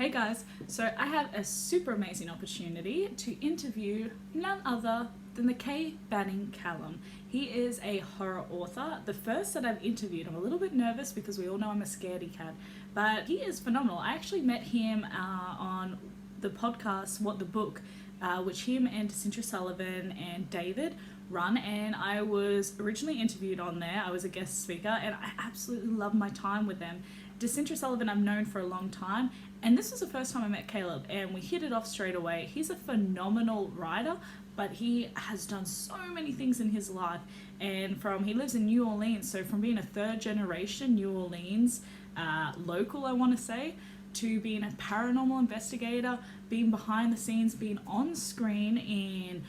Hey guys, so I have a super amazing opportunity to interview none other than the K. Banning Kellum. He is a horror author, the first that I've interviewed. I'm a little bit nervous because we all know I'm a scaredy cat, but he is phenomenal. I actually met him on the podcast What the Book, which him and Cintra Sullivan and David run, and I was originally interviewed on there. I was a guest speaker and I absolutely loved my time with them. Cintra Sullivan I've known for a long time, and this was the first time I met Caleb, and we hit it off straight away. He's a phenomenal writer, but he has done so many things in his life, and he lives in New Orleans, so from being a third generation New Orleans local, I want to say, to being a paranormal investigator, being behind the scenes, being on screen and,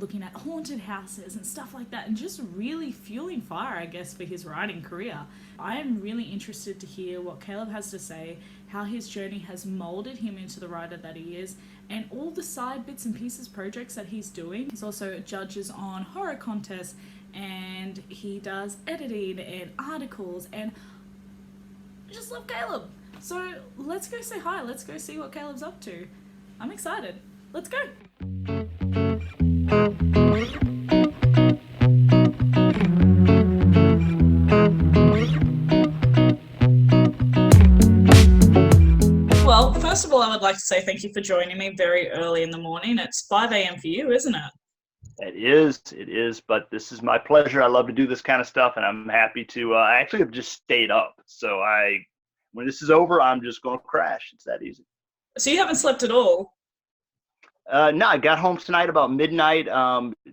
looking at haunted houses and stuff like that, and just really fueling fire, I guess, for his writing career. I am really interested to hear what Caleb has to say, how his journey has molded him into the writer that he is, and all the side bits and pieces projects that he's doing. He's also judges on horror contests, and he does editing and articles, and I just love Caleb. So let's go say hi. Let's go see what Caleb's up to. I'm excited. Let's go. Well, first of all, I would like to say thank you for joining me very early in the morning. It's 5 a.m. for you, isn't it? It is, but this is my pleasure. I love to do this kind of stuff, and I'm happy to. I actually have just stayed up, so when this is over, I'm just going to crash. It's that easy. So you haven't slept at all? No, I got home tonight about midnight,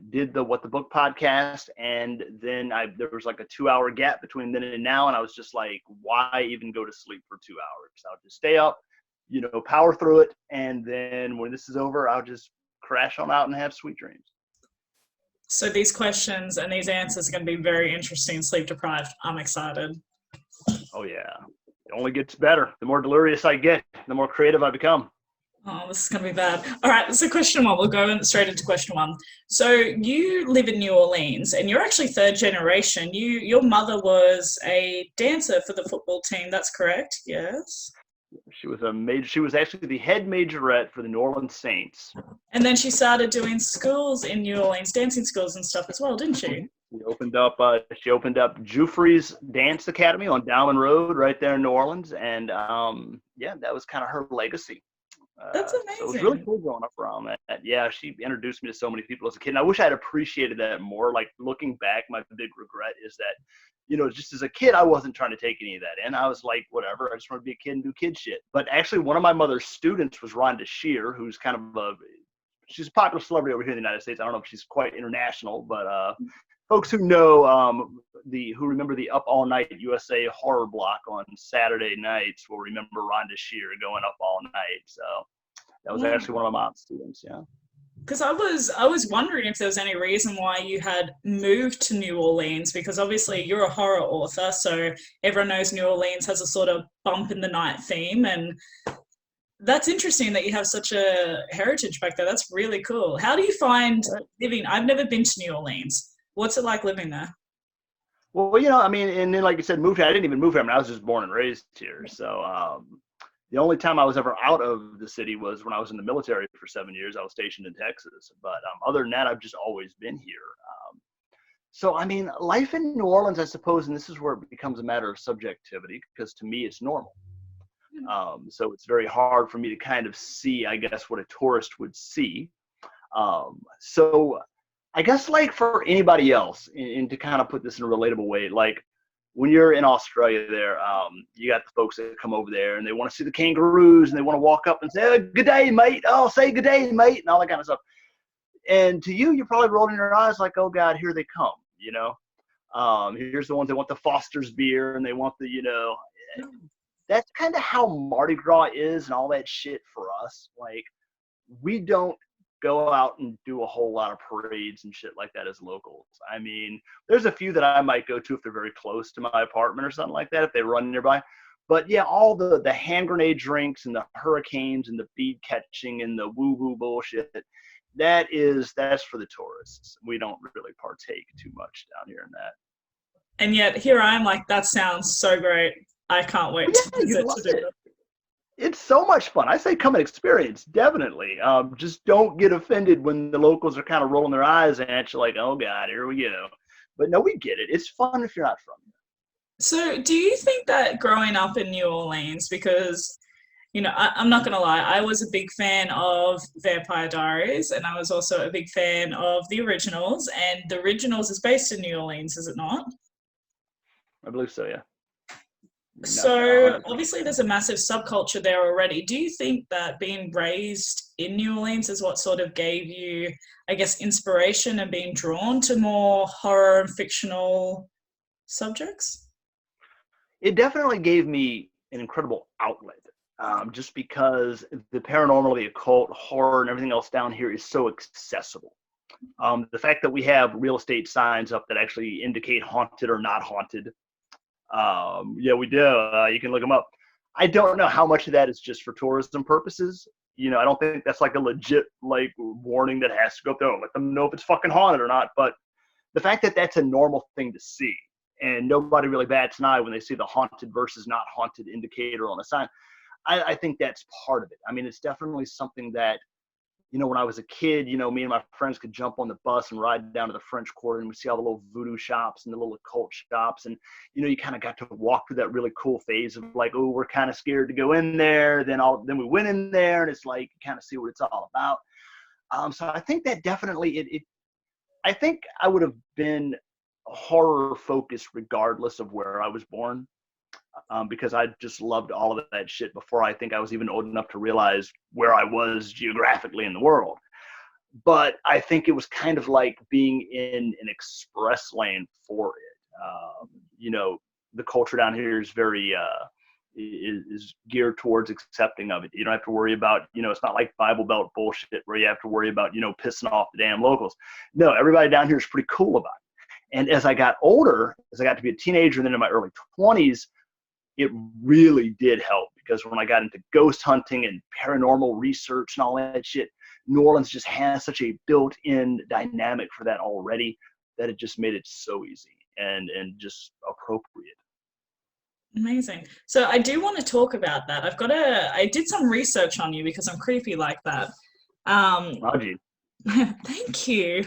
did the What the Book podcast, and then there was like a 2-hour gap between then and now, and I was just like, why even go to sleep for 2 hours? I'll just stay up, power through it, and then when this is over, I'll just crash on out and have sweet dreams. So these questions and these answers are going to be very interesting, sleep deprived. I'm excited. Oh, yeah. It only gets better. The more delirious I get, the more creative I become. Oh, this is going to be bad. All right, so question one. We'll go straight into question one. So you live in New Orleans, and you're actually third generation. Your mother was a dancer for the football team. That's correct? Yes. She was actually the head majorette for the New Orleans Saints. And then she started doing schools in New Orleans, dancing schools and stuff as well, didn't she? She opened up Jufrey's Dance Academy on Dowman Road right there in New Orleans, and that was kind of her legacy. That's amazing. So it was really cool growing up around that. Yeah, she introduced me to so many people as a kid, and I wish I had appreciated that more. Like, looking back, my big regret is that, just as a kid, I wasn't trying to take any of that in. I was like, whatever, I just want to be a kid and do kid shit. But actually, one of my mother's students was Rhonda Shear, who's kind of she's a popular celebrity over here in the United States. I don't know if she's quite international, but folks who know, who remember the Up All Night USA horror block on Saturday nights will remember Rhonda Shear going up all night. So that was actually one of my mom's students, yeah. Because I was wondering if there was any reason why you had moved to New Orleans, because obviously you're a horror author, so everyone knows New Orleans has a sort of bump in the night theme, and that's interesting that you have such a heritage back there. That's really cool. How do you find living? I've never been to New Orleans. What's it like living there? Well, and then like you said, moved here. I didn't even move here. I was just born and raised here. So the only time I was ever out of the city was when I was in the military for 7 years. I was stationed in Texas. But other than that, I've just always been here. So, life in New Orleans, I suppose, and this is where it becomes a matter of subjectivity, because to me, it's normal. So it's very hard for me to kind of see, I guess, what a tourist would see. So I guess, like, for anybody else, and to kind of put this in a relatable way, like when you're in Australia there, you got the folks that come over there and they want to see the kangaroos and they want to walk up and say, oh, good day, mate. Oh, say good day, mate, and all that kind of stuff. And to you, you're probably rolling your eyes like, oh, God, here they come, Here's the ones that want the Foster's beer and they want the, That's kind of how Mardi Gras is and all that shit for us. Like, we don't go out and do a whole lot of parades and shit like that as locals. There's a few that I might go to if they're very close to my apartment or something like that, if they run nearby. But yeah, all the hand grenade drinks and the hurricanes and the bead catching and the woo-woo bullshit, that's for the tourists. We don't really partake too much down here in that. And yet here I am like, that sounds so great. I can't wait to do it. It's so much fun. I say come and experience, definitely. Just don't get offended when the locals are kind of rolling their eyes at you like, oh God, here we go. But no, we get it. It's fun if you're not from here. So, do you think that growing up in New Orleans, because, I'm not going to lie, I was a big fan of Vampire Diaries, and I was also a big fan of the originals, and the originals is based in New Orleans, is it not? I believe so, yeah. So, obviously, there's a massive subculture there already. Do you think that being raised in New Orleans is what sort of gave you, I guess, inspiration and being drawn to more horror and fictional subjects? It definitely gave me an incredible outlet, just because the paranormal, the occult, horror, and everything else down here is so accessible. The fact that we have real estate signs up that actually indicate haunted or not haunted. Yeah, we do. You can look them up. I don't know how much of that is just for tourism purposes. I don't think that's like a legit like warning that has to go up there. Let them know if it's fucking haunted or not. But the fact that that's a normal thing to see, and nobody really bats an eye when they see the haunted versus not haunted indicator on a sign, I think that's part of it. I mean, it's definitely something that, when I was a kid, me and my friends could jump on the bus and ride down to the French Quarter, and we see all the little voodoo shops and the little occult shops. And, you kind of got to walk through that really cool phase of like, oh, we're kind of scared to go in there. Then we went in there, and it's like, kind of see what it's all about. So I think that definitely I think I would have been horror focused regardless of where I was born. Because I just loved all of that shit before I think I was even old enough to realize where I was geographically in the world. But I think it was kind of like being in an express lane for it. The culture down here is very is geared towards accepting of it. You don't have to worry about, it's not like Bible Belt bullshit where you have to worry about, pissing off the damn locals. No, everybody down here is pretty cool about it. And as I got older, as I got to be a teenager and then in my early 20s, it really did help, because when I got into ghost hunting and paranormal research and all that shit, New Orleans just has such a built-in dynamic for that already that it just made it so easy and just appropriate. Amazing. So I do want to talk about that. I did some research on you because I'm creepy like that. Raji. Thank you.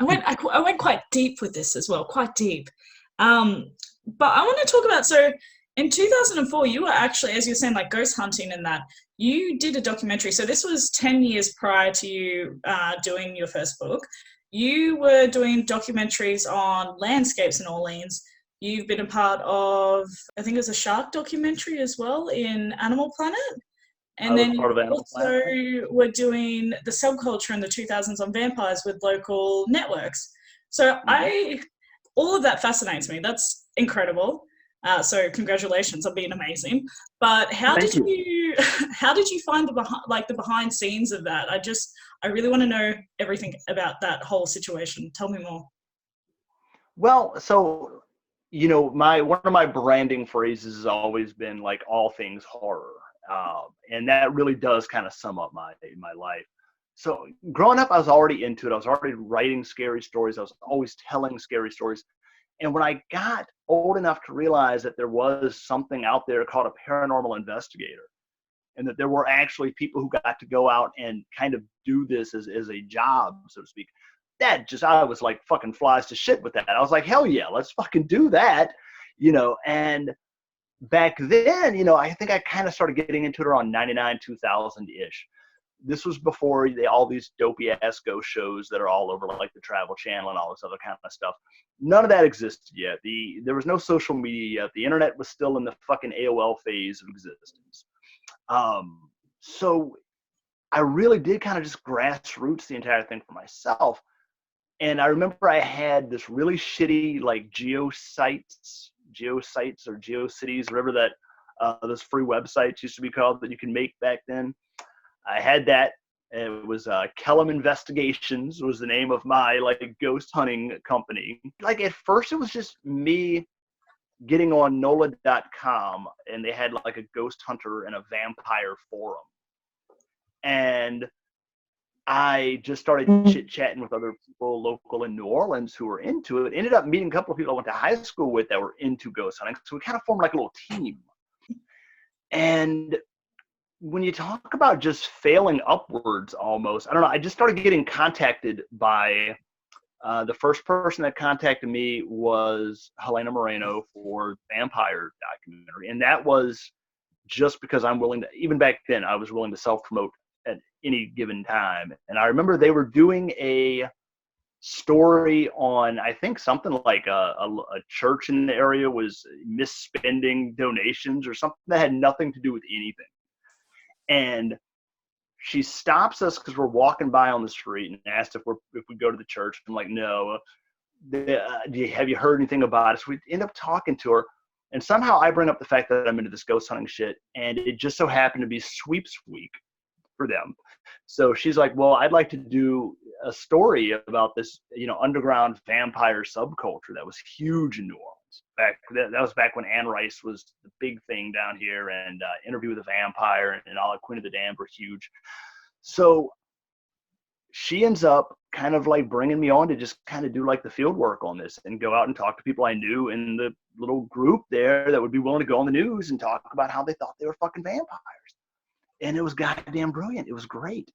I went quite deep with this as well, quite deep. But I want to talk about, so in 2004, you were actually, as you're saying, like ghost hunting and that, you did a documentary. So this was 10 years prior to you doing your first book. You were doing documentaries on landscapes in Orleans. You've been a part of, I think it was a shark documentary as well in Animal Planet. And then you also were doing the subculture in the 2000s on vampires with local networks. So all of that fascinates me. That's incredible. So congratulations on being amazing. But how did you find the behind scenes of that? I really want to know everything about that whole situation. Tell me more. Well, so one of my branding phrases has always been like all things horror. And that really does kind of sum up my life. So growing up, I was already into it. I was already writing scary stories. I was always telling scary stories. And when I got old enough to realize that there was something out there called a paranormal investigator, and that there were actually people who got to go out and kind of do this as a job, so to speak, I was like fucking flies to shit with that. I was like, hell yeah, let's fucking do that, and back then, I think I kind of started getting into it around 99, 2000-ish. This was before all these dopey ass ghost shows that are all over like the Travel Channel and all this other kind of stuff. None of that existed yet. There was no social media yet. The internet was still in the fucking AOL phase of existence. So I really did kind of just grassroots the entire thing for myself. And I remember I had this really shitty like geosites or GeoCities, whatever that those free websites used to be called that you can make back then. I had that. It was Kellum Investigations was the name of my like ghost hunting company. Like at first it was just me getting on NOLA.com, and they had like a ghost hunter and a vampire forum. And I just started chit-chatting with other people local in New Orleans who were into it. Ended up meeting a couple of people I went to high school with that were into ghost hunting. So we kind of formed like a little team. And when you talk about just failing upwards almost, I don't know, I just started getting contacted by, the first person that contacted me was Helena Moreno for Vampire documentary. And that was just because I'm willing to, even back then, I was willing to self-promote at any given time. And I remember they were doing a story on, I think something like a church in the area was misspending donations or something that had nothing to do with anything. And she stops us because we're walking by on the street and asked if we go to the church. I'm like, no. Have you heard anything about it? So we end up talking to her, and somehow I bring up the fact that I'm into this ghost hunting shit, and it just so happened to be sweeps week for them. So she's like, well, I'd like to do a story about this, underground vampire subculture that was huge in New Orleans. That was back when Anne Rice was the big thing down here, and Interview with a Vampire and all of Queen of the Damned were huge. So she ends up kind of like bringing me on to just kind of do like the field work on this and go out and talk to people I knew in the little group there that would be willing to go on the news and talk about how they thought they were fucking vampires. And it was goddamn brilliant. It was great.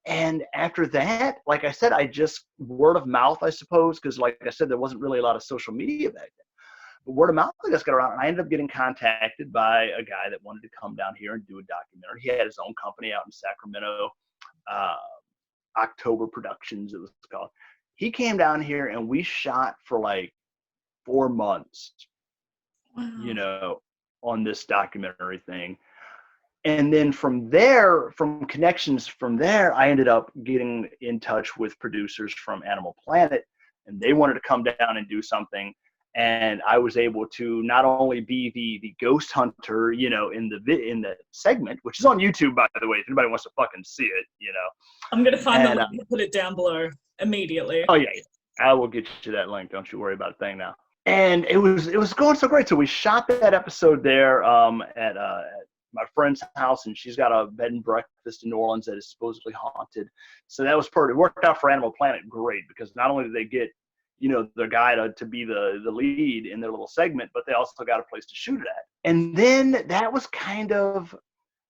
And after that, like I said, I just word of mouth, I suppose, because like I said, there wasn't really a lot of social media back then. But word of mouth, I just got around, and I ended up getting contacted by a guy that wanted to come down here and do a documentary. He had his own company out in Sacramento, October Productions, it was called. He came down here, and we shot for like 4 months, Wow. On this documentary thing. And then from there, from connections from there, I ended up getting in touch with producers from Animal Planet, and they wanted to come down and do something. And I was able to not only be the ghost hunter, in the segment, which is on YouTube, by the way, if anybody wants to fucking see it, I'm going to find the And, link and put it down below immediately. Oh yeah, I will get you that link. Don't you worry about a thing now. And it was going so great. So we shot that episode there at my friend's house, and she's got a bed and breakfast in New Orleans that is supposedly haunted. So that was perfect. It worked out for Animal Planet great, because not only did they get their guy to be the lead in their little segment, but they also got a place to shoot it at. And then that's kind of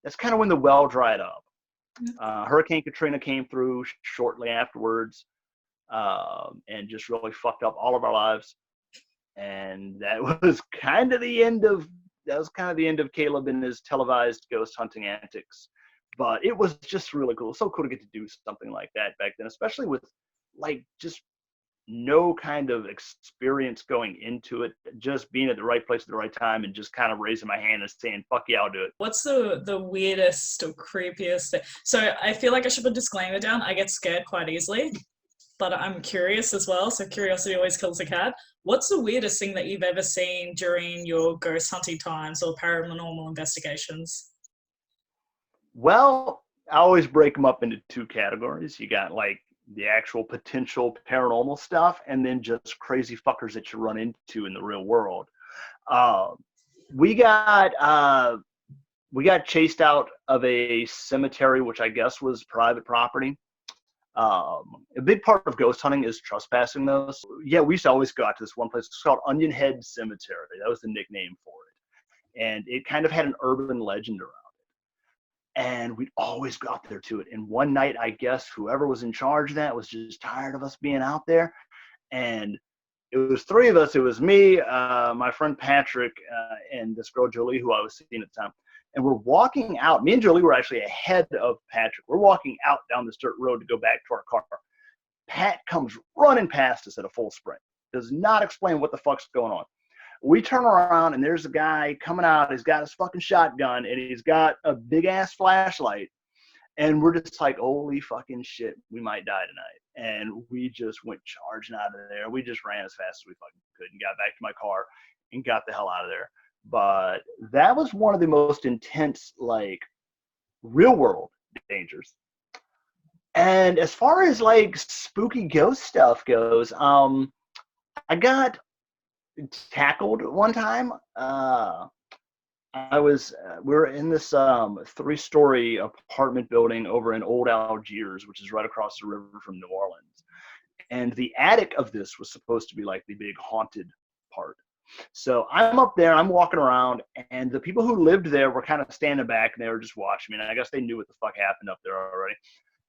when the well dried up. Hurricane Katrina came through shortly afterwards, and just really fucked up all of our lives. And that was kind of the end of Caleb and his televised ghost hunting antics. But it was just really cool. So cool to get to do something like that back then, especially with like just no kind of experience going into it, just being at the right place at the right time and just kind of raising my hand and saying, fuck yeah, I'll do it. What's the weirdest or creepiest thing? So I feel like I should put a disclaimer down. I get scared quite easily, but I'm curious as well. So curiosity always kills a cat. What's the weirdest thing that you've ever seen during your ghost hunting times or paranormal investigations? Well, I always break them up into two categories. You got like the actual potential paranormal stuff, and then just crazy fuckers that you run into in the real world. We got chased out of a cemetery, which I guess was private property. A big part of ghost hunting is trespassing those. Yeah, we used to always go out to this one place. It's called Onion Head Cemetery. That was the nickname for it. And it kind of had an urban legend around it. And we'd always go out there to it. And one night, I guess whoever was in charge of that was just tired of us being out there. And it was three of us. It was me, my friend Patrick, and this girl Jolie, who I was seeing at the time. And we're walking out. Me and Jolie were actually ahead of Patrick. We're walking out down this dirt road to go back to our car. Pat comes running past us at a full sprint. Does not explain what the fuck's going on. We turn around, and there's a guy coming out. He's got his fucking shotgun, and he's got a big-ass flashlight. And we're just like, holy fucking shit, we might die tonight. And we just went charging out of there. We just ran as fast as we fucking could and got back to my car and got the hell out of there. But that was one of the most intense, like, real-world dangers. And as far as, like, spooky ghost stuff goes, I got tackled one time. We were in this 3-story apartment building over in Old Algiers, which is right across the river from New Orleans. And the attic of this was supposed to be like the big haunted part. So I'm up there, I'm walking around, and the people who lived there were kind of standing back, and they were just watching me. And I guess they knew what the fuck happened up there already.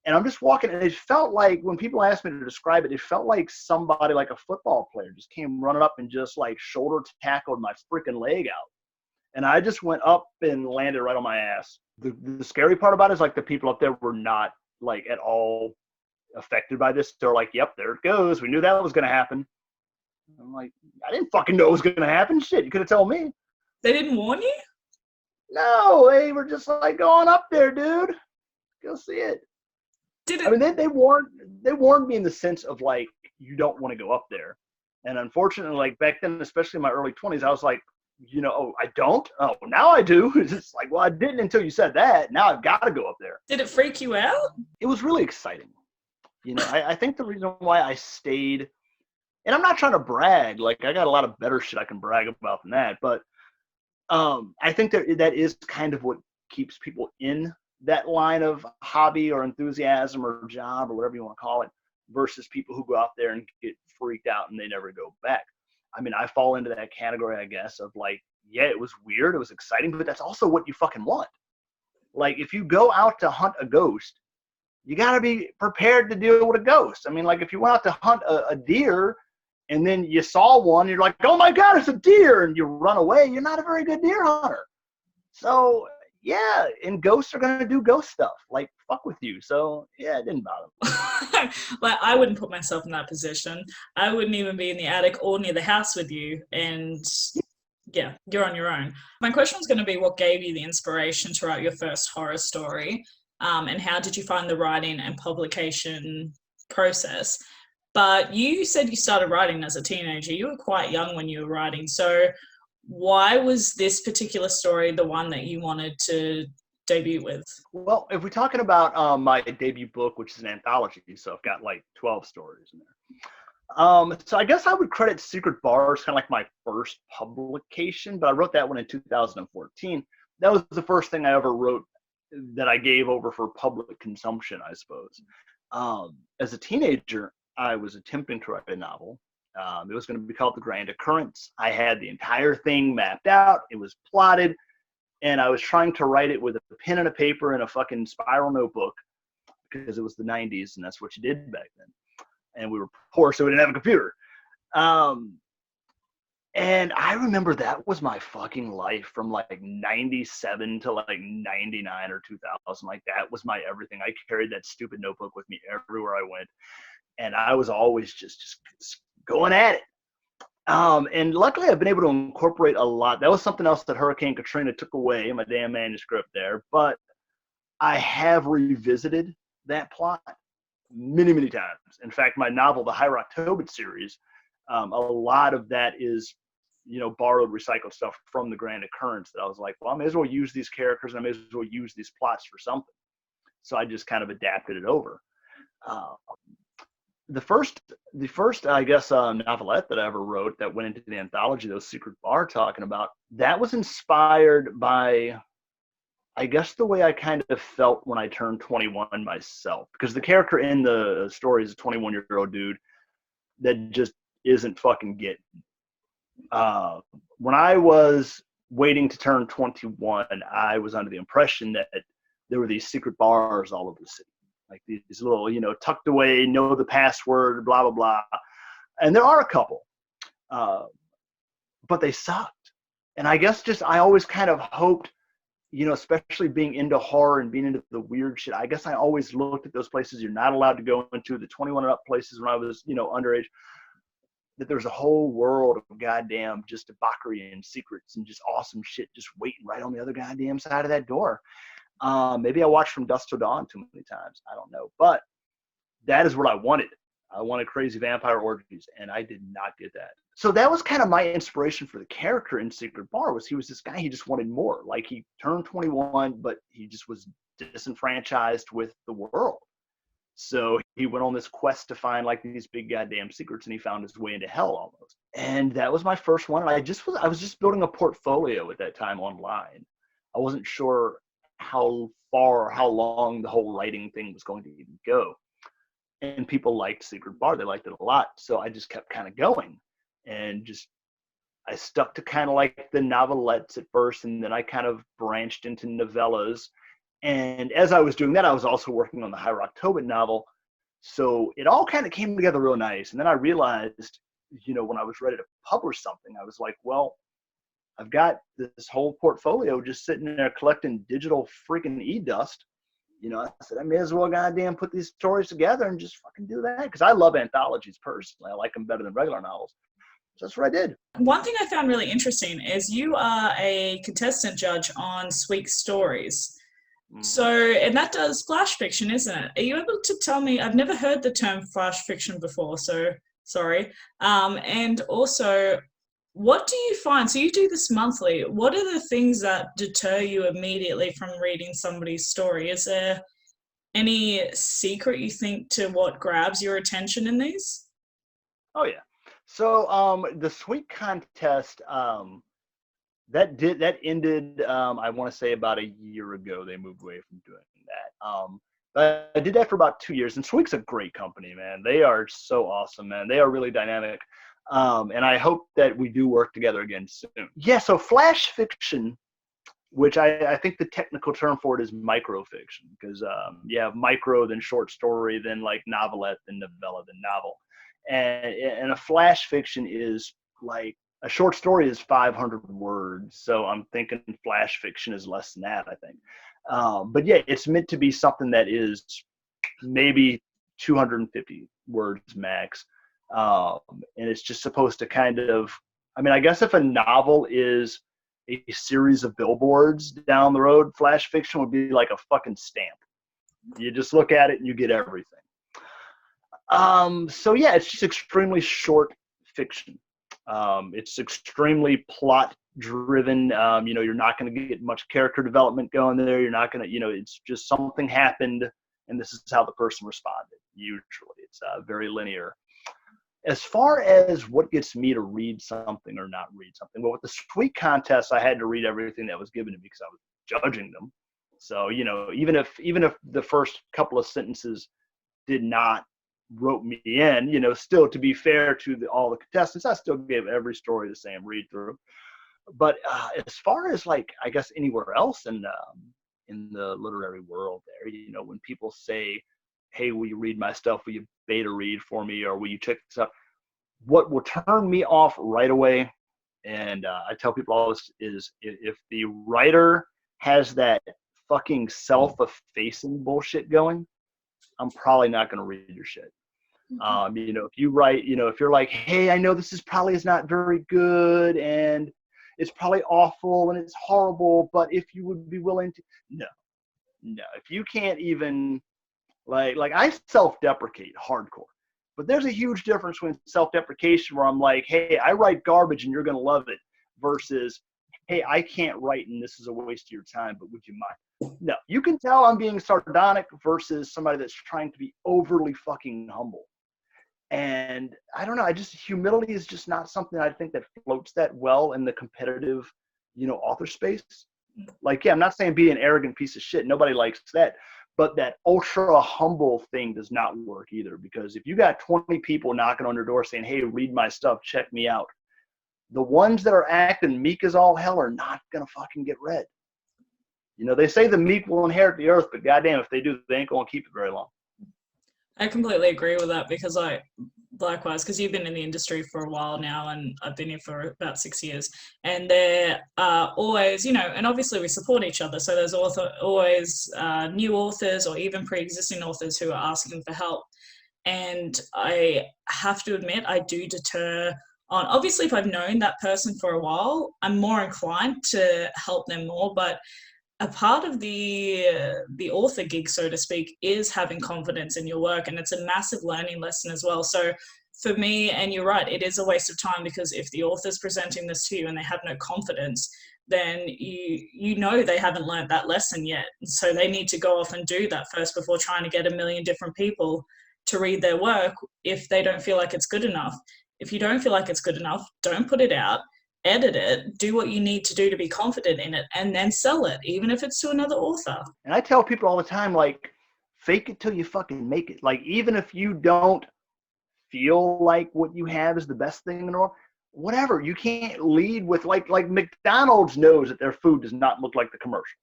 And I'm just walking, and it felt like, when people asked me to describe it, it felt like somebody, like a football player, just came running up and just like shoulder tackled my freaking leg out. And I just went up and landed right on my ass. The scary part about it is, like, the people up there were not, like, at all affected by this. They're like, yep, there it goes. We knew that was going to happen. I'm like, I didn't fucking know it was going to happen. Shit, you could have told me. They didn't warn you? No, they were just like, going up there, dude. Go see it. I mean, they warned me in the sense of, like, you don't want to go up there. And unfortunately, like, back then, especially in my early 20s, I was like, you know, oh, I don't? Oh, now I do. It's just like, well, I didn't until you said that. Now I've got to go up there. Did it freak you out? It was really exciting. You know, I think the reason why I stayed, and I'm not trying to brag, like, I got a lot of better shit I can brag about than that, but I think that is kind of what keeps people in that line of hobby or enthusiasm or job or whatever you want to call it, versus people who go out there and get freaked out and they never go back. I mean, I fall into that category, I guess, of like, yeah, it was weird, it was exciting, but that's also what you fucking want. Like, if you go out to hunt a ghost, you got to be prepared to deal with a ghost. I mean, like, if you went out to hunt a deer and then you saw one, you're like, oh my God, it's a deer, and you run away, you're not a very good deer hunter. So, yeah, and ghosts are going to do ghost stuff, like, fuck with you. So, yeah, it didn't bother me. Like, I wouldn't put myself in that position. I wouldn't even be in the attic or near the house with you. And yeah, you're on your own. My question was going to be, what gave you the inspiration to write your first horror story? And how did you find the writing and publication process? But you said you started writing as a teenager. You were quite young when you were writing. So why was this particular story the one that you wanted to debut with? Well, if we're talking about my debut book, which is an anthology, so I've got like 12 stories in there. So I guess I would credit Secret Bar as kind of like my first publication, but I wrote that one in 2014. That was the first thing I ever wrote that I gave over for public consumption, I suppose. As a teenager, I was attempting to write a novel. It was going to be called The Grand Occurrence. I had the entire thing mapped out. It was plotted. And I was trying to write it with a pen and a paper and a fucking spiral notebook, because it was the 90s and that's what you did back then. And we were poor, so we didn't have a computer. And I remember that was my fucking life from like 97 to like 99 or 2000. Like, that was my everything. I carried that stupid notebook with me everywhere I went. And I was always just going at it. And luckily I've been able to incorporate a lot. That was something else that Hurricane Katrina took away, my damn manuscript there. But I have revisited that plot many, many times. In fact, my novel, the High Rock Tobit series, a lot of that is, you know, borrowed, recycled stuff from The Grand Occurrence that I was like, well, I may as well use these characters and I may as well use these plots for something. So I just kind of adapted it over. The first, I guess, novelette that I ever wrote that went into the anthology, those Secret Bar talking about, that was inspired by, I guess, the way I kind of felt when I turned 21 myself. Because the character in the story is a 21-year-old dude that just isn't fucking getting. When I was waiting to turn 21, I was under the impression that there were these secret bars all over the city. Like these little, you know, tucked away, know the password, blah, blah, blah. And there are a couple, but they sucked. And I guess just, I always kind of hoped, you know, especially being into horror and being into the weird shit, I guess I always looked at those places you're not allowed to go into, the 21 and up places when I was, you know, underage, that there's a whole world of goddamn just debauchery and secrets and just awesome shit just waiting right on the other goddamn side of that door. Maybe I watched From Dusk Till Dawn too many times. I don't know. But that is what I wanted. I wanted crazy vampire orgies, and I did not get that. So that was kind of my inspiration for the character in Secret Bar, was he was this guy, he just wanted more. Like, he turned 21, but he just was disenfranchised with the world. So he went on this quest to find like these big goddamn secrets, and he found his way into hell almost. And that was my first one. And I was just building a portfolio at that time online. I wasn't sure how far or how long the whole writing thing was going to even go. And people liked Secret Bar. They liked it a lot. So I just kept kind of going and just I stuck to kind of like the novelettes at first, and then I kind of branched into novellas. And as I was doing that, I was also working on the High Rock Tobit novel. So it all kind of came together real nice. And then I realized, when I was ready to publish something, I was like, well, I've got this whole portfolio just sitting there collecting digital freaking e-dust. I said, I may as well goddamn put these stories together and just fucking do that. Because I love anthologies personally. I like them better than regular novels. So that's what I did. One thing I found really interesting is you are a contestant judge on Sweet Stories. So, and that does flash fiction, isn't it? Are you able to tell me, I've never heard the term flash fiction before, so sorry. And also, what do you find? So you do this monthly. What are the things that deter you immediately from reading somebody's story? Is there any secret you think to what grabs your attention in these? Oh yeah. So the Sweet contest, that ended, I want to say about a year ago. They moved away from doing that. But I did that for about 2 years, and Sweet's a great company, man. They are so awesome, man. They are really dynamic. And I hope that we do work together again soon. Yeah, so flash fiction, which I think the technical term for it is microfiction, because you have micro, then short story, then like novelette, then novella, then novel. And a flash fiction is like, a short story is 500 words. So I'm thinking flash fiction is less than that, I think. But yeah, it's meant to be something that is maybe 250 words max. And it's just supposed to kind of, I guess if a novel is a series of billboards down the road, flash fiction would be like a fucking stamp. You just look at it and you get everything. So yeah, it's just extremely short fiction. It's extremely plot driven. You're not going to get much character development going there. You're not going to, it's just something happened and this is how the person responded. Usually it's very linear. As far as what gets me to read something or not read something, well, with the Sweet contest, I had to read everything that was given to me because I was judging them. So, even if the first couple of sentences did not rope me in, still, to be fair to all the contestants, I still gave every story the same read through. But as far as like, I guess anywhere else in the literary world there, when people say, hey, will you read my stuff? Will you beta read for me? Or will you check this out? What will turn me off right away, and I tell people all this, is if the writer has that fucking self-effacing bullshit going, I'm probably not going to read your shit. If you write, if you're like, hey, I know this is not very good and it's probably awful and it's horrible, but if you would be willing to, no, if you can't even, like I self-deprecate hardcore, but there's a huge difference with self-deprecation where I'm like, hey, I write garbage and you're going to love it, versus, hey, I can't write and this is a waste of your time, but would you mind? No, you can tell I'm being sardonic versus somebody that's trying to be overly fucking humble. And I don't know, humility is just not something I think that floats that well in the competitive, author space. Like, yeah, I'm not saying be an arrogant piece of shit. Nobody likes that. But that ultra humble thing does not work either, because if you got 20 people knocking on your door saying, hey, read my stuff, check me out, the ones that are acting meek as all hell are not going to fucking get read. They say the meek will inherit the earth, but goddamn, if they do, they ain't going to keep it very long. I completely agree with that, because likewise, because you've been in the industry for a while now and I've been here for about 6 years, and there are always, and obviously we support each other. So there's always new authors or even pre-existing authors who are asking for help. And I have to admit, I do deter on, obviously if I've known that person for a while, I'm more inclined to help them more, but a part of the author gig, so to speak, is having confidence in your work, and it's a massive learning lesson as well. So for me, and you're right, it is a waste of time, because if the author's presenting this to you and they have no confidence, then you know they haven't learned that lesson yet. So they need to go off and do that first before trying to get a million different people to read their work if they don't feel like it's good enough. If you don't feel like it's good enough, don't put it out. Edit it, do what you need to do to be confident in it, and then sell it, even if it's to another author. And I tell people all the time, like, fake it till you fucking make it. Like, even if you don't feel like what you have is the best thing in the world, whatever. You can't lead with like McDonald's knows that their food does not look like the commercial.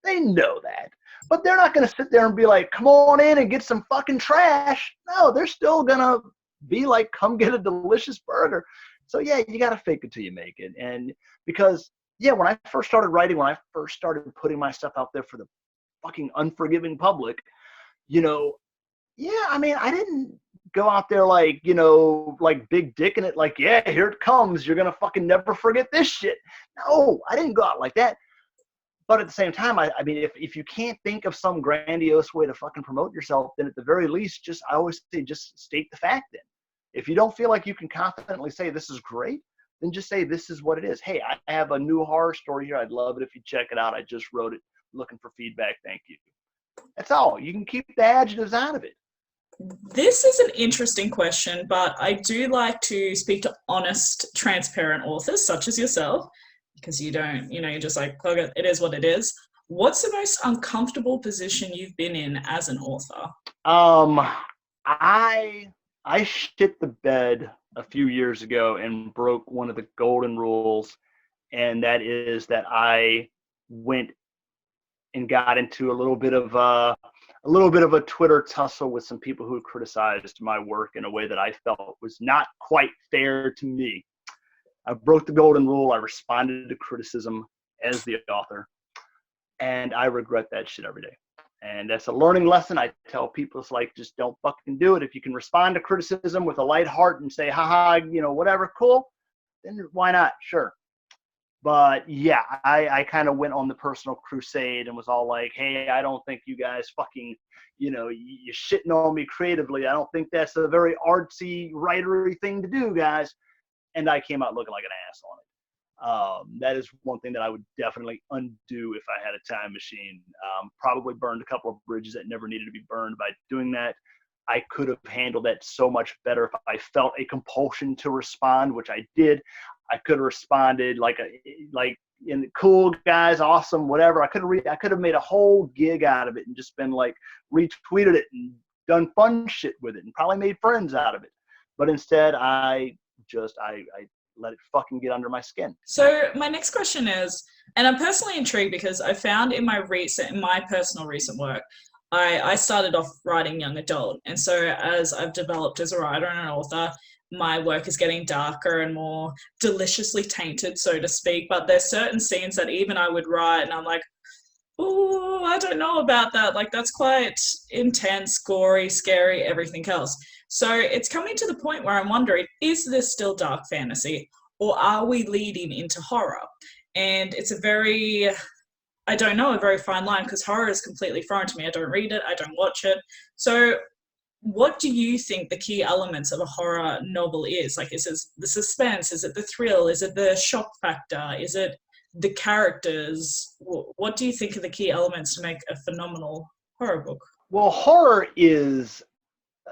They know that. But they're not going to sit there and be like, come on in and get some fucking trash. No, they're still going to be like, come get a delicious burger. So, yeah, you got to fake it till you make it. And because, yeah, when I first started writing, when I first started putting my stuff out there for the fucking unforgiving public, you know, yeah, I mean, I didn't go out there like, you know, like big dick in it, like, yeah, here it comes. You're going to fucking never forget this shit. No, I didn't go out like that. But at the same time, I mean, if you can't think of some grandiose way to fucking promote yourself, then at the very least, I always say, just state the fact then. If you don't feel like you can confidently say this is great, then just say this is what it is. Hey, I have a new horror story here. I'd love it if you check it out. I just wrote it. Looking for feedback. Thank you. That's all. You can keep the adjectives out of it. This is an interesting question, but I do like to speak to honest, transparent authors such as yourself, because you don't, you know, you're just like, plug it, it is what it is. What's the most uncomfortable position you've been in as an author? I shit the bed a few years ago and broke one of the golden rules, and that is that I went and got into a little bit of a Twitter tussle with some people who criticized my work in a way that I felt was not quite fair to me. I broke the golden rule. I responded to criticism as the author, and I regret that shit every day. And that's a learning lesson. I tell people, it's like, just don't fucking do it. If you can respond to criticism with a light heart and say, haha, you know, whatever, cool, then why not? Sure. But yeah, I kind of went on the personal crusade and was all like, hey, I don't think you guys fucking, you know, you're shitting on me creatively. I don't think that's a very artsy, writery thing to do, guys. And I came out looking like an ass on it. That is one thing that I would definitely undo if I had a time machine. Probably burned a couple of bridges that never needed to be burned by doing that. I could have handled that so much better if I felt a compulsion to respond, which I did. I could have responded like in cool guys, awesome, whatever. I could have made a whole gig out of it and just been like retweeted it and done fun shit with it and probably made friends out of it. But instead, I let it fucking get under my skin. So my next question is, and I'm personally intrigued because I found in my personal recent work, I started off writing young adult. And so as I've developed as a writer and an author, my work is getting darker and more deliciously tainted, so to speak. But there's certain scenes that even I would write and I'm like, oh, I don't know about that. Like, that's quite intense, gory, scary, everything else. So it's coming to the point where I'm wondering, is this still dark fantasy or are we leading into horror? And it's a very fine line, because horror is completely foreign to me. I don't read it. I don't watch it. So what do you think the key elements of a horror novel is? Like, is it the suspense? Is it the thrill? Is it the shock factor? Is it the characters? What do you think are the key elements to make a phenomenal horror book? Well, horror is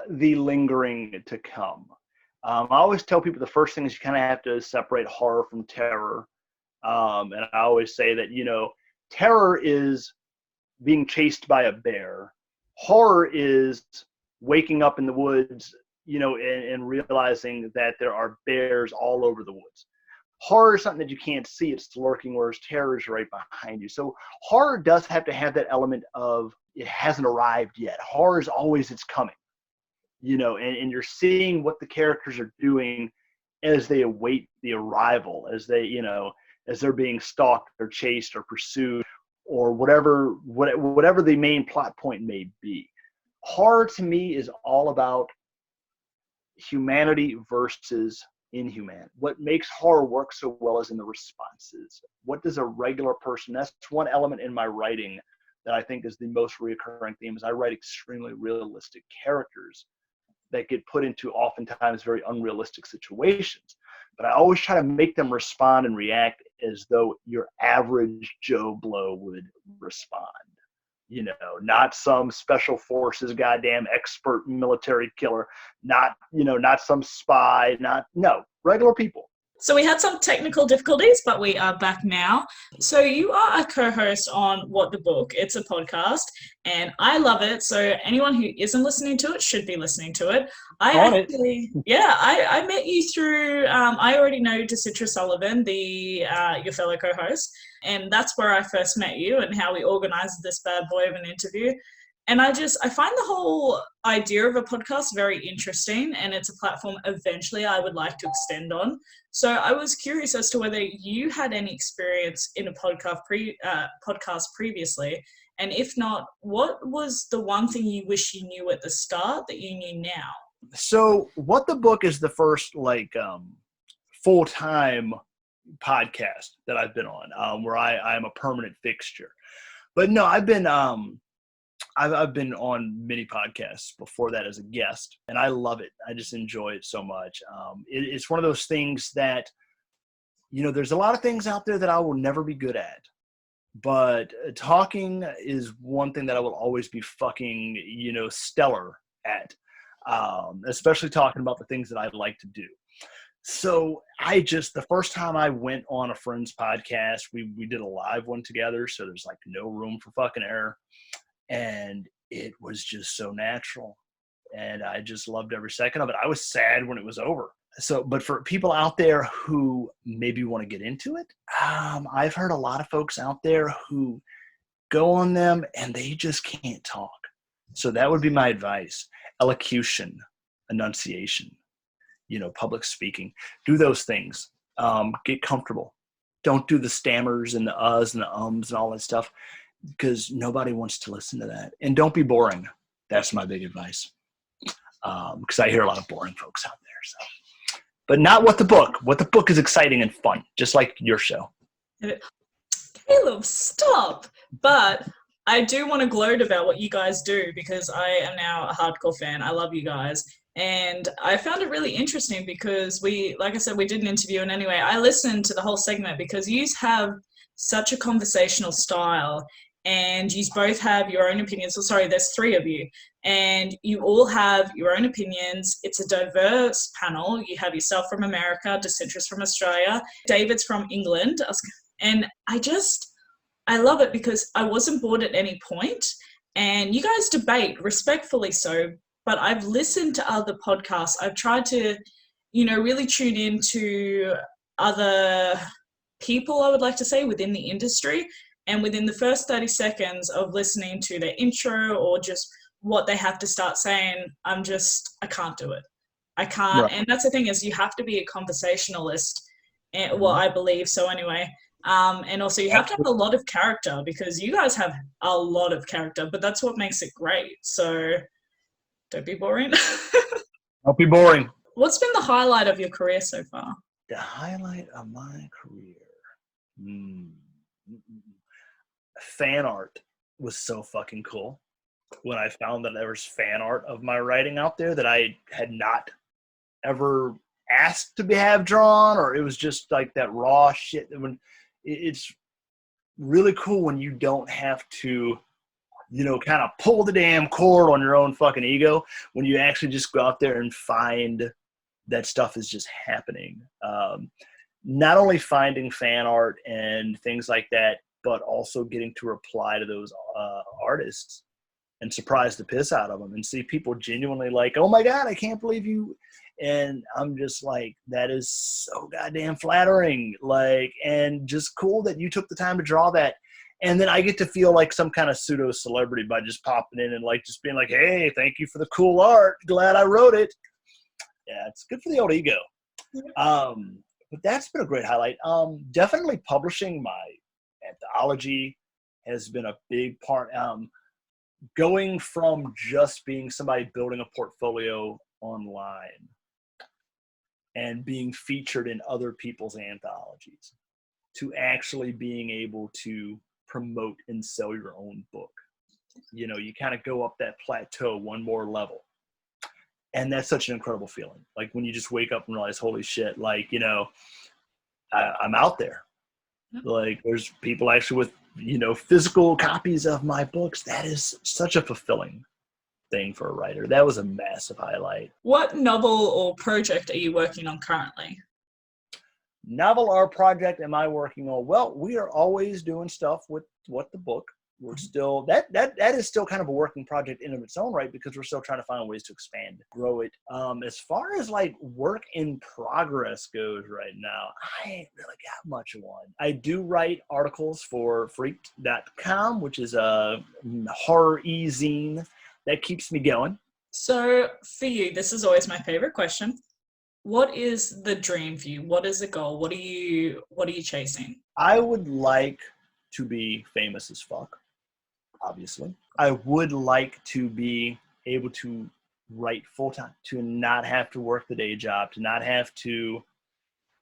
the lingering to come. I always tell people the first thing is you kind of have to separate horror from terror. And I always say that, you know, terror is being chased by a bear. Horror is waking up in the woods, you know, and realizing that there are bears all over the woods. Horror is something that you can't see. It's lurking, whereas terror is right behind you. So horror does have to have that element of it hasn't arrived yet. Horror is always it's coming, you know, and you're seeing what the characters are doing as they await the arrival, as they, you know, as they're being stalked or chased or pursued or whatever the main plot point may be. Horror to me is all about humanity versus inhuman. What makes horror work so well is in the responses. What does a regular person, that's one element in my writing that I think is the most reoccurring theme, is I write extremely realistic characters that get put into oftentimes very unrealistic situations. But I always try to make them respond and react as though your average Joe Blow would respond. You know, not some special forces goddamn expert military killer, not some spy, no, regular people. So we had some technical difficulties, but we are back now. So you are a co-host on What the Book. It's a podcast, and I love it. So anyone who isn't listening to it should be listening to it. I met you through. I already know DeCitra Sullivan, your fellow co-host, and that's where I first met you and how we organised this bad boy of an interview. And I find the whole idea of a podcast very interesting, and it's a platform eventually I would like to extend on. So I was curious as to whether you had any experience in a podcast previously, and if not, what was the one thing you wish you knew at the start that you knew now? So What the Book is the first full-time podcast that I've been on, where I'm a permanent fixture. But no, I've been on many podcasts before that as a guest, and I love it. I just enjoy it so much. It's one of those things that, there's a lot of things out there that I will never be good at, but talking is one thing that I will always be fucking, stellar at, especially talking about the things that I like to do. So the first time I went on a friend's podcast, we did a live one together. So there's no room for fucking error. And it was just so natural. And I just loved every second of it. I was sad when it was over. But for people out there who maybe want to get into it, I've heard a lot of folks out there who go on them and they just can't talk. So that would be my advice. Elocution, enunciation, public speaking. Do those things. Get comfortable. Don't do the stammers and the uhs and the ums and all that stuff, because nobody wants to listen to that. And don't be boring. That's my big advice. Because I hear a lot of boring folks out there. So, but not What the Book. What the Book is exciting and fun, just like your show. Caleb, stop. But I do want to gloat about what you guys do, because I am now a hardcore fan. I love you guys. And I found it really interesting because like I said, we did an interview. And anyway, I listened to the whole segment because you have such a conversational style. And you both have your own opinions. So sorry, there's three of you. And you all have your own opinions. It's a diverse panel. You have yourself from America, DeCitra's from Australia, David's from England. And I love it because I wasn't bored at any point. And you guys debate, respectfully so. But I've listened to other podcasts. I've tried to, really tune into other people, I would like to say, within the industry. And within the first 30 seconds of listening to their intro or just what they have to start saying, I can't do it. I can't. Right. And that's the thing, is you have to be a conversationalist. And, well, I believe so anyway. And also you have to have a lot of character, because you guys have a lot of character, but that's what makes it great. So don't be boring. Don't be boring. What's been the highlight of your career so far? The highlight of my career? Fan art was so fucking cool. When I found that there was fan art of my writing out there that I had not ever asked to have drawn, or it was just like that raw shit. When it's really cool when you don't have to, kind of pull the damn cord on your own fucking ego, when you actually just go out there and find that stuff is just happening. Not only finding fan art and things like that, but also getting to reply to those artists and surprise the piss out of them and see people genuinely like, oh my God, I can't believe you. And I'm just like, that is so goddamn flattering. And just cool that you took the time to draw that. And then I get to feel like some kind of pseudo celebrity by just popping in and just being like, hey, thank you for the cool art. Glad I wrote it. Yeah, it's good for the old ego. But that's been a great highlight. Definitely publishing my anthology has been a big part. Going from just being somebody building a portfolio online and being featured in other people's anthologies to actually being able to promote and sell your own book. You kind of go up that plateau one more level. And that's such an incredible feeling. When you just wake up and realize, holy shit, I'm out there. There's people actually with, physical copies of my books. That is such a fulfilling thing for a writer. That was a massive highlight. What novel or project are you working on currently? Novel art project am I working on? Well, we are always doing stuff with what the book. We're still that is still kind of a working project in of its own right, because we're still trying to find ways to expand, grow it. As far as like work in progress goes right now, I ain't really got much of one. I do write articles for freaked.com, which is a horror e-zine that keeps me going. So for you, this is always my favorite question. What is the dream for you? What is the goal? What are you chasing? I would like to be famous as fuck, obviously. I would like to be able to write full time, to not have to work the day job, to not have to,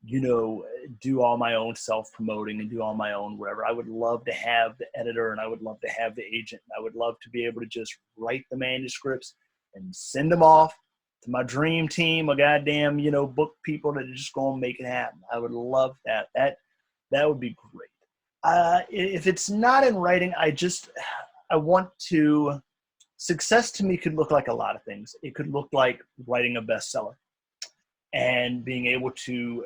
do all my own self-promoting and do all my own whatever. I would love to have the editor, and I would love to have the agent. And I would love to be able to just write the manuscripts and send them off to my dream team of goddamn, book people that are just going to make it happen. I would love that. That would be great. If it's not in writing, I want to, success to me could look like a lot of things. It could look like writing a bestseller and being able to,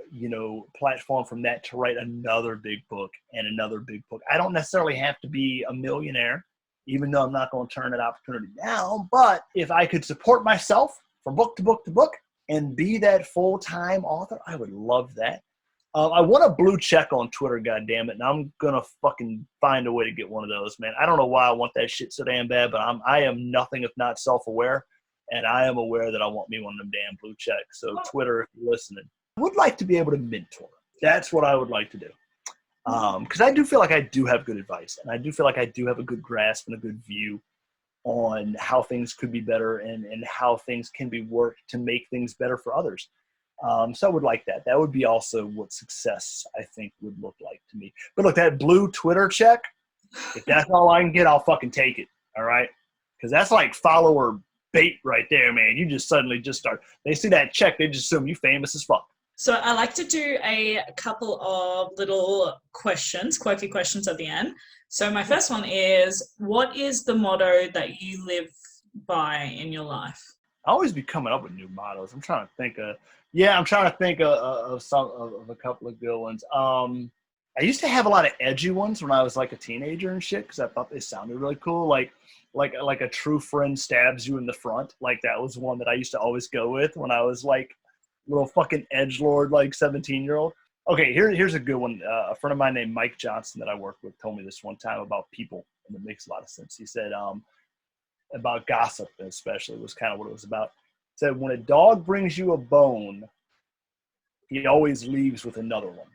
platform from that to write another big book and another big book. I don't necessarily have to be a millionaire, even though I'm not going to turn that opportunity down. But if I could support myself from book to book to book and be that full-time author, I would love that. I want a blue check on Twitter, goddammit, and I'm going to fucking find a way to get one of those, man. I don't know why I want that shit so damn bad, but I am nothing if not self-aware, and I am aware that I want me one of them damn blue checks. So Twitter, if you're listening, I would like to be able to mentor. That's what I would like to do. Because I do feel like I do have good advice, and I do feel like I do have a good grasp and a good view on how things could be better and how things can be worked to make things better for others. So I would like that. That would be also what success, I think, would look like to me. But look, that blue Twitter check, if that's all I can get, I'll fucking take it, all right? Because that's like follower bait right there, man. You just suddenly just start. They see that check, they just assume you famous as fuck. So I like to do a couple of little questions, quirky questions at the end. So my first one is, what is the motto that you live by in your life? I always be coming up with new mottos. I'm trying to think of a couple of good ones. I used to have a lot of edgy ones when I was like a teenager and shit, because I thought they sounded really cool. Like a true friend stabs you in the front. Like that was one that I used to always go with when I was like little fucking edgelord, like 17-year-old. Okay, here's a good one. A friend of mine named Mike Johnson that I worked with told me this one time about people, and it makes a lot of sense. He said about gossip, especially, was kind of what it was about. He said, when a dog brings you a bone, he always leaves with another one.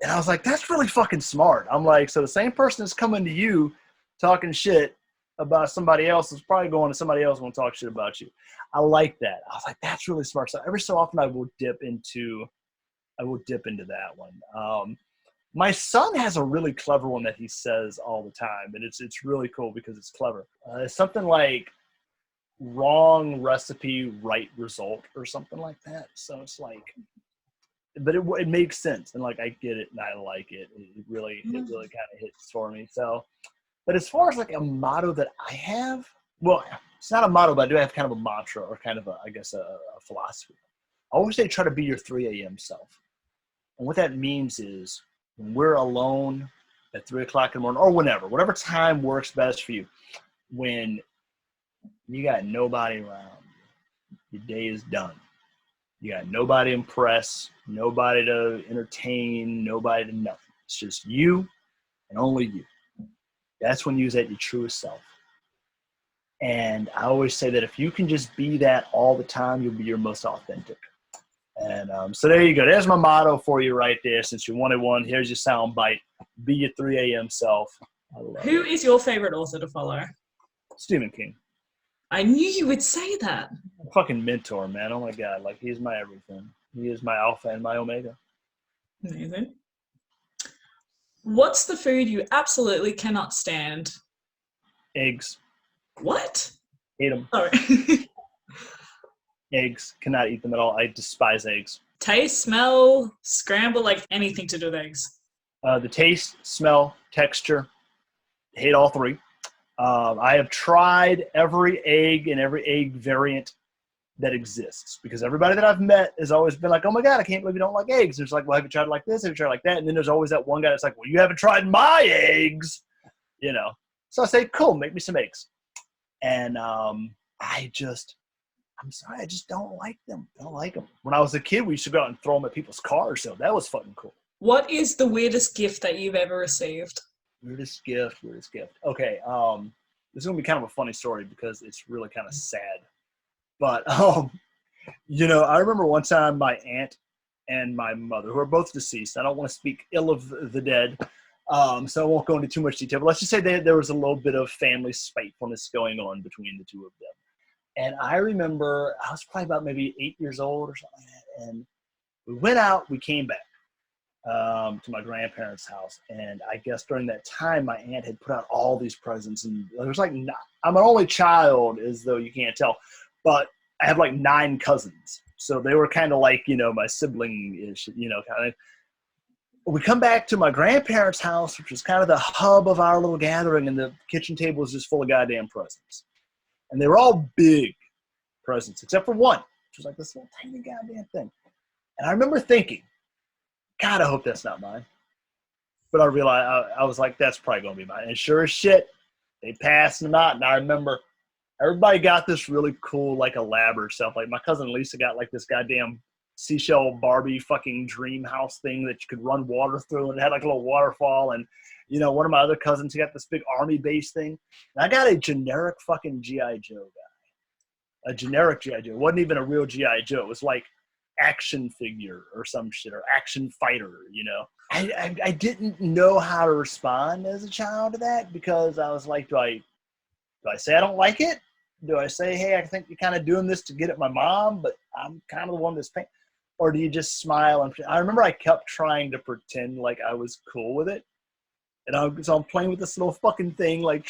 And I was like, that's really fucking smart. I'm like, so the same person that's coming to you talking shit about somebody else is probably going to somebody else want to talk shit about you. I like that. I was like, that's really smart. So every so often I will dip into that one. My son has a really clever one that he says all the time, and it's really cool because it's clever. It's something like wrong recipe, right result, or something like that. So it's like, but it makes sense, and like I get it and I like it. It really kind of hits for me. So, but as far as like a motto that I have, well, it's not a motto, but I do have kind of a mantra or kind of a philosophy. I always say try to be your 3 a.m. self. And what that means is when we're alone at 3 o'clock in the morning or whatever time works best for you, when you got nobody around, your day is done. You got nobody to impress, nobody to entertain, nobody to nothing. It's just you and only you. That's when you're at your truest self. And I always say that if you can just be that all the time, you'll be your most authentic. And so there you go. There's my motto for you right there. Since you wanted one, here's your sound bite. Be your 3 a.m. self. Who is your favorite author to follow? Stephen King. I knew you would say that. Fucking mentor, man. Oh my God. Like, he's my everything. He is my alpha and my omega. Amazing. What's the food you absolutely cannot stand? Eggs. What? Hate them. Sorry. Eggs. Cannot eat them at all. I despise eggs. Taste, smell, scramble, like anything to do with eggs. The taste, smell, texture. Hate all three. I have tried every egg and every egg variant that exists, because everybody that I've met has always been like, oh my God, I can't believe you don't like eggs. There's like, well, have you tried like this? Have you tried like that? And then there's always that one guy that's like, well, you haven't tried my eggs, you know? So I say, cool, make me some eggs. And I'm sorry, I just don't like them. I don't like them. When I was a kid, we used to go out and throw them at people's cars, so that was fucking cool. What is the weirdest gift that you've ever received? Weirdest gift. Okay, this is going to be kind of a funny story because it's really kind of sad. But, you know, I remember one time my aunt and my mother, who are both deceased. I don't want to speak ill of the dead, so I won't go into too much detail. But let's just say there was a little bit of family spitefulness going on between the two of them. And I remember I was probably about maybe 8 years old or something like that. And we went out, we came back to my grandparents' house. And I guess during that time, my aunt had put out all these presents. And there was like, I'm an only child, as though you can't tell. But I have like 9 cousins. So they were kind of like, you know, my sibling-ish, you know, kind of. We come back to my grandparents' house, which was kind of the hub of our little gathering. And the kitchen table was just full of goddamn presents. And they were all big presents, except for one, which was like this little tiny goddamn thing. And I remember thinking, God, I hope that's not mine. But I realized, I was like, that's probably going to be mine. And sure as shit, they passed them out. And I remember everybody got this really cool, like, elaborate stuff. Like, my cousin Lisa got, like, this goddamn seashell Barbie fucking dream house thing that you could run water through. And it had, like, a little waterfall. And, you know, one of my other cousins, he got this big army base thing. And I got a generic fucking G.I. Joe guy. A generic G.I. Joe. It wasn't even a real G.I. Joe. It was like action figure or some shit, or action fighter, you know. I didn't know how to respond as a child to that, because I was like, do I say I don't like it? Do I say, hey, I think you're kind of doing this to get at my mom, but I'm kind of the one that's paying? Or do you just smile? And I remember I kept trying to pretend like I was cool with it. And so I'm playing with this little fucking thing, like,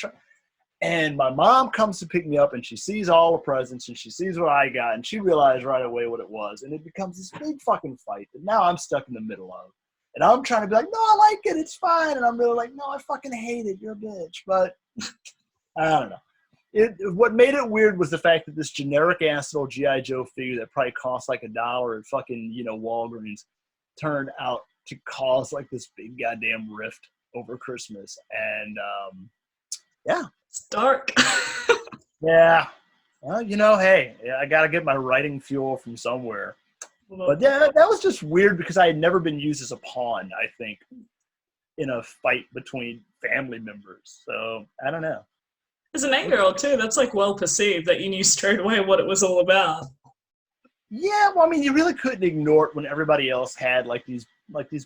and my mom comes to pick me up, and she sees all the presents, and she sees what I got, and she realized right away what it was, and it becomes this big fucking fight that now I'm stuck in the middle of. And I'm trying to be like, no, I like it, it's fine, and I'm really like, no, I fucking hate it, you're a bitch. But I don't know. What made it weird was the fact that this generic-ass little G.I. Joe figure that probably cost like $1 at fucking, you know, Walgreens turned out to cause like this big goddamn rift over Christmas. And yeah. It's dark. Yeah. Well, you know, hey, I got to get my writing fuel from somewhere. But yeah, that was just weird because I had never been used as a pawn, I think, in a fight between family members. So I don't know. As an 8-year-old too, that's like well perceived that you knew straight away what it was all about. Yeah, well, I mean, you really couldn't ignore it when everybody else had like these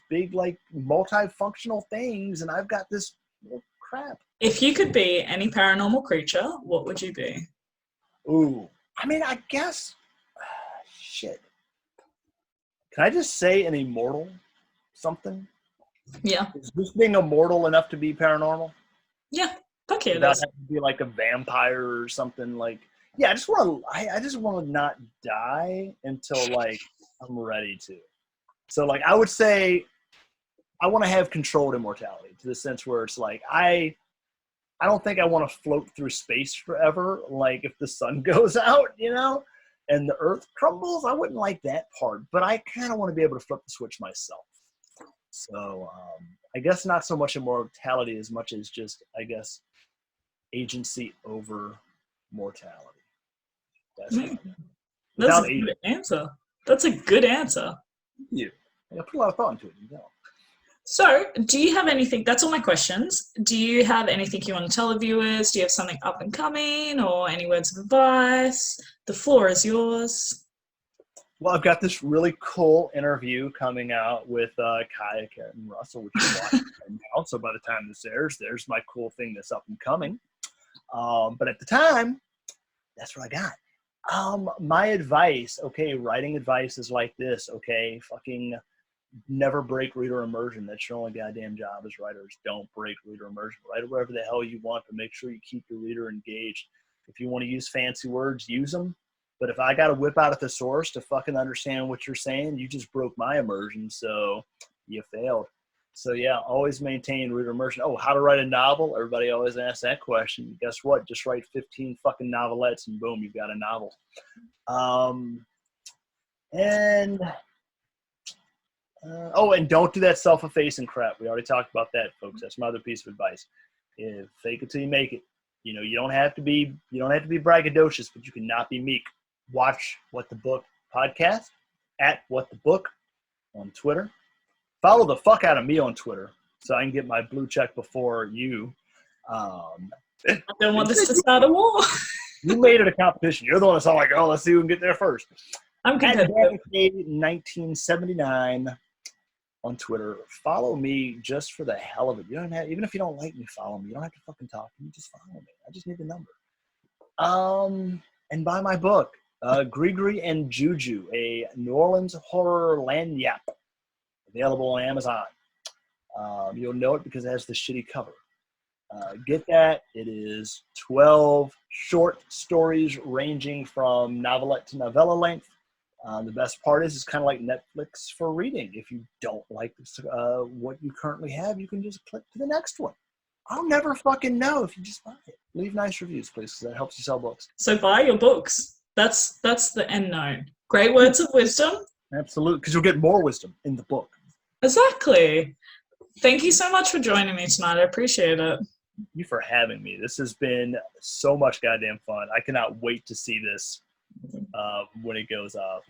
big, like, multifunctional things, and I've got this little crap. If you could be any paranormal creature, what would you be? Ooh, I mean, I guess, shit. Can I just say an immortal something? Yeah. Is this being immortal enough to be paranormal? Yeah. Fuck yeah, Without having to be like a vampire or something. Like, yeah, I just want to not die until like I'm ready to. So like I would say I want to have controlled immortality, to the sense where it's like I don't think I want to float through space forever. Like if the sun goes out, you know, and the earth crumbles, I wouldn't like that part. But I kind of want to be able to flip the switch myself. So I guess not so much immortality as much as just, I guess, agency over mortality. That's a good answer. That's a good answer. Thank you. I put a lot of thought into it, you know. So, do you have anything? That's all my questions. Do you have anything you want to tell the viewers? Do you have something up and coming, or any words of advice? The floor is yours. Well, I've got this really cool interview coming out with Carrington-Russell, which is watching right now. So by the time this airs, there's my cool thing that's up and coming. But at the time, that's what I got. My advice, okay, writing advice is like this, okay? Fucking never break reader immersion. That's your only goddamn job as writers. Don't break reader immersion. Write whatever the hell you want, but make sure you keep your reader engaged. If you want to use fancy words, use them. But if I got to whip out a thesaurus to fucking understand what you're saying, you just broke my immersion, so you failed. So yeah, always maintain reader immersion. Oh, how to write a novel? Everybody always asks that question. Guess what? Just write 15 fucking novelettes and boom, you've got a novel. And don't do that self-effacing crap. We already talked about that, folks. That's my other piece of advice. Fake it till you make it. You know, you don't have to be braggadocious, but you cannot be meek. Watch What the Book podcast at What the Book on Twitter. Follow the fuck out of me on Twitter so I can get my blue check before you. I don't want this to start a war. You made it a competition. You're the one that's all like, oh, let's see who can get there first. I'm competitive. 1979 on Twitter. Follow me just for the hell of it. You don't have, even if you don't like me, follow me. You don't have to fucking talk to me. Just follow me. I just need the number. And buy my book, Gris Gris and Juju, a New Orleans Horror Lagniappe, available on Amazon. You'll know it because it has the shitty cover. Get that. It is 12 short stories ranging from novelette to novella length. The best part is it's kind of like Netflix for reading. If you don't like what you currently have, you can just click to the next one. I'll never fucking know if you just buy it. Leave nice reviews, please, because that helps you sell books. So buy your books. That's the end note. Great words of wisdom. Absolutely, because you'll get more wisdom in the book. Exactly. Thank you so much for joining me tonight. I appreciate it. Thank you for having me. This has been so much goddamn fun. I cannot wait to see this when it goes up.